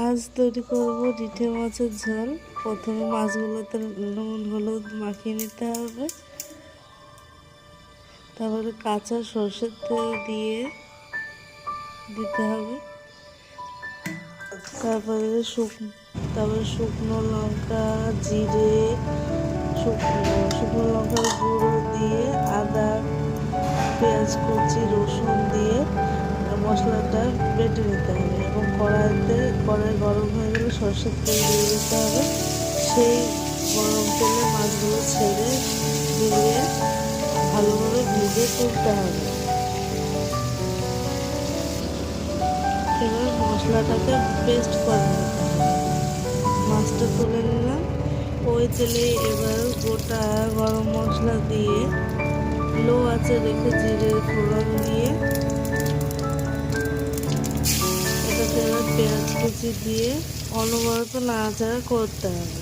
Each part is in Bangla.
আজ তৈরি করব রিঠে মাছের ঝোল। প্রথমে মাছগুলোতে নুন হলুদ মাখিয়ে নিতে হবে, তারপরে কাঁচা সর্ষের তেল দিয়ে দিতে হবে, তারপরে শুকনো লঙ্কা জিরে শুকনো লঙ্কার গুঁড়ো দিয়ে আদা পেঁয়াজ কুচি রসুন দিয়ে মশলাটা বেটে নিতে হবে এবং কড়াই গরম হয়ে গেলে সরষের তেল দিয়ে দিতে হবে। সেই গরম তেলে মাছগুলো ছেড়ে দিয়ে ভালোভাবে ভেজে তুলতে হবে। এবার মশলাটাকে পেস্ট করে নিতে হবে। মাছটা তুলে নিলাম। ওই তেলে এবার গোটা গরম মশলা দিয়ে লো আঁচে রেখে জিরে ফোড়ন দিয়ে এটাতে এবার পেঁয়াজ কুচি দিয়ে অনবরত নাড়াচাড়া করতে হবে।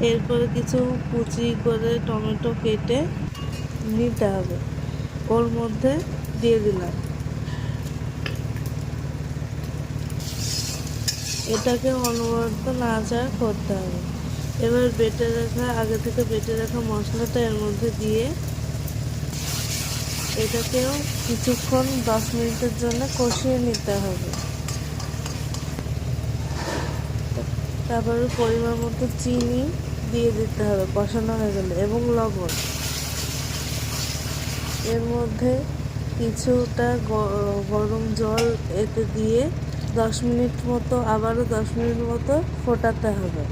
এরপরে কিছু কুচি করে টমেটো কেটে নিতে হবে, ওর মধ্যে দিয়ে দিলাম। এটাকে অনবরত নাড়াচাড়া করতে হবে। এবার আগে থেকে বেটে রাখা মশলাটা এর মধ্যে দিয়ে এটাকেও কিছুক্ষণ 10 মিনিটের জন্য কষিয়ে নিতে হবে। তারপরে পরিমাণ মতো চিনি দিয়ে দিতে হবে কষানো হয়ে গেলে এবং লবণ। এর মধ্যে কিছুটা গরম জল এতে দিয়ে 10 মিনিট মতো আবারও 10 মিনিট মতো ফোটাতে হবে।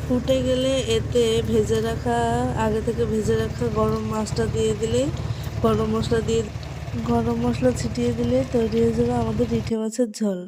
ফুটে গেলে এতে আগে থেকে ভেজে রাখা গরম মশলা ছিটিয়ে দিলে তৈরি হয়ে যাবে আমাদের রিঠে মাছের ঝোল।